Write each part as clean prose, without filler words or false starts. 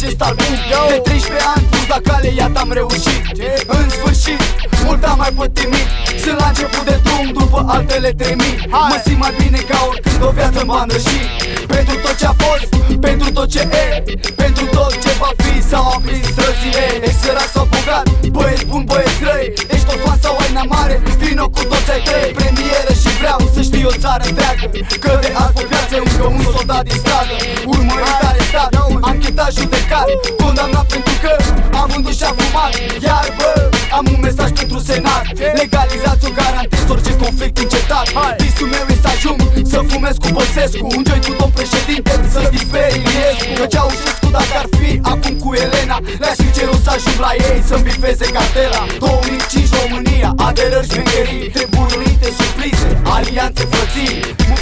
acest album. De 13 ani pus la cale, iată am reușit. În sfârșit, mult am mai pătimit. Sunt la început de drum după altele 3000. Mă simt mai bine ca oricând o viață în bandă. Și pentru tot ce a fost, pentru tot ce e, pentru tot ce va fi, s-au aprins străzile. Ești sărac sau bogat, băieți buni, băieți răi, ești tot fan sau ai mare, vino cu toți ai tăi. Premieră și vreau să știi o țară întreagă că de azi pe viață încă un soldat din stradă. Urmărit, arestat, anchetat, judecat, condamnat pentru că am vândut și-a fumat. Iar bă, am un mesaj pentru senat: legalizați-o, garantez orice conflict încetat. Visul meu e să ajung să fumez cu Băsescu, un joint cu domn președinte, să disperi Iliescu. Că Ceaușescu dacă ar fi acum cu Elena, le-aș fi cerut să ajung la ei să-mi bifeze cartela. 2005 România, aderări, șmecherii, treburi unite, surprize, alianțe, frății,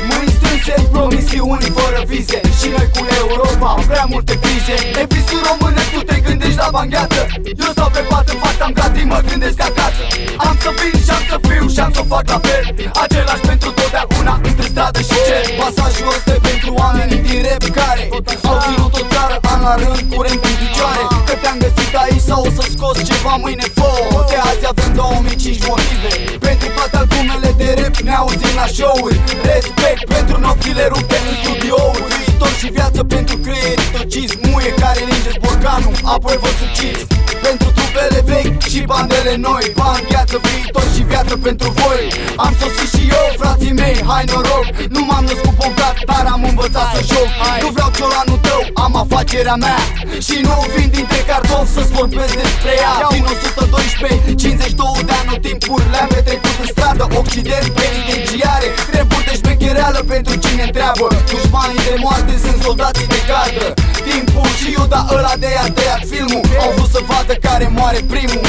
mâini strânse, promisiuni fără vize. Și noi cu Europa, prea multe crize. E visul românesc, tu te gândești la bangheață. Eu stau pe pat în fața, am gratii, mă gândesc acasă. Am să vin și am să fiu și am să fac la fel, același pentru totdeauna, între stradă și cer. Pasajul ăsta e pentru oamenii din rap care au ținut o țară an la rând curent în picioare. Că te-am găsit aici sau o să scoți ceva mâine fouă. De azi avem 2005 motive pentru toate albumele de rap, ne auzim la show-uri. Respect pentru nopțile rupte în studiouri. Viitor și viață pentru creierii tociți, muie care lingeți borcanul, apoi vă suciți. Pentru trupele vechi și bandele noi, bani, gheață, viitor și viață pentru voi. Am sosit și eu, frații mei, hai noroc. Nu m-am născut bogat, dar am învățat să joc. Nu vreau ciolanul tău, am afacerea mea. Și nu vin dintre cartofi să-ți vorbesc despre ea. Din 112, 52 de ani, o timpuri le-am petrecut în stradă. Occident, penitenciare, treburi de șmechereală pentru cine întreabă. Dușmanii de moarte sunt soldații de gardă. Timpul și Iuda ăla de a tăiat filmul, au vrut să vadă care moare primul.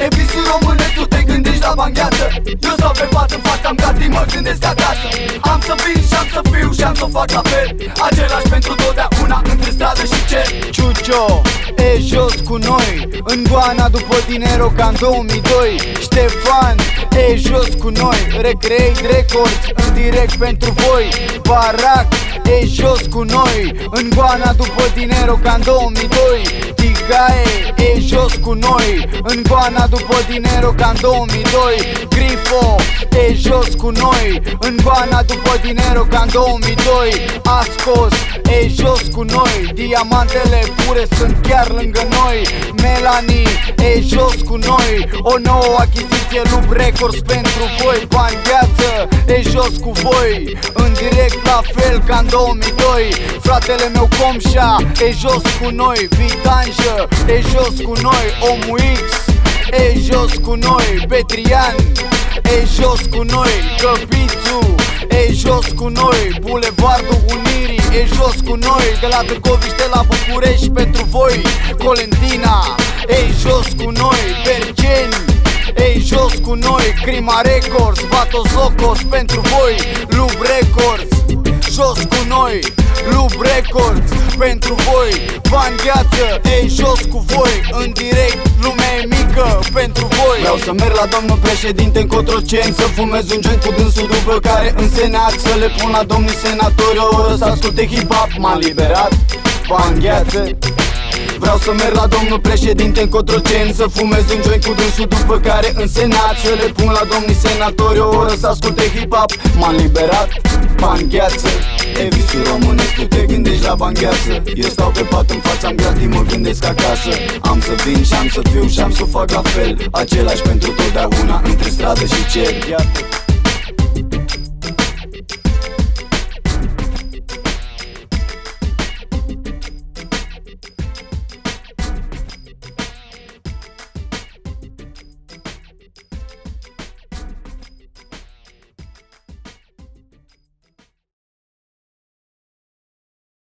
E visul românesc, tu te gândești la bangheață. Eu stau pe pat în față, am gratii, mă gândesc acasă. Am să vin și am să fiu și am să fac la fel, același pentru totdeauna, între stradă și cer. Ciucio, e jos cu noi, în Goana după dinero ca în 2002. Ștefan, e jos cu noi, Recreate Records, în direct pentru voi. Barac, e jos cu noi, în Goana după dinero ca în 2002. Tigae, e jos cu noi, în Goana după dinero ca în 2002. Grifo, e jos cu noi, în Goana după dinero ca în 2002. Ascos, e jos cu noi, diamantele pure sunt chiar lângă noi. Melanie, e jos cu noi, o nouă achiziție, Lub Records pentru voi. Bani, gheață, e jos cu voi, în direct la fel ca în 2002. Fratele meu Comșa, e jos cu noi. Vitanjă, e jos cu noi. Omul X, e jos cu noi. Petrian, e jos cu noi. Căpițu, e jos cu noi. Bulevardul Unirii, e jos cu noi. De la Târgoviște la București pentru voi. Colentina, e jos cu noi. Bergeni, e jos cu noi. Crima Records, Vatos Locos pentru voi. Lub Records, jos cu noi. Lub Records pentru voi. Bani, gheață, e jos cu voi. În direct, lumea e mică pentru voi. Vreau să merg la domnul președinte în Cotroceni, să fumez un joint cu dânsul după care în senat să le pun la domnii senatori o oră să asculte hip-hop. M-am liberat, bani, gheață. Vreau să merg la domnul președinte în Cotroceni, să fumez un joint cu dânsul după care în senat să le pun la domnii senatori o oră să asculte hip-hop. M-am liberat, bani, gheață. E visul românesc, tu te gândești la bani, gheață. Eu stau pe pat în fața, am gratii, mă gândesc acasă. Am să vin și am să fiu și am să fac la fel, același pentru totdeauna, între stradă și cer.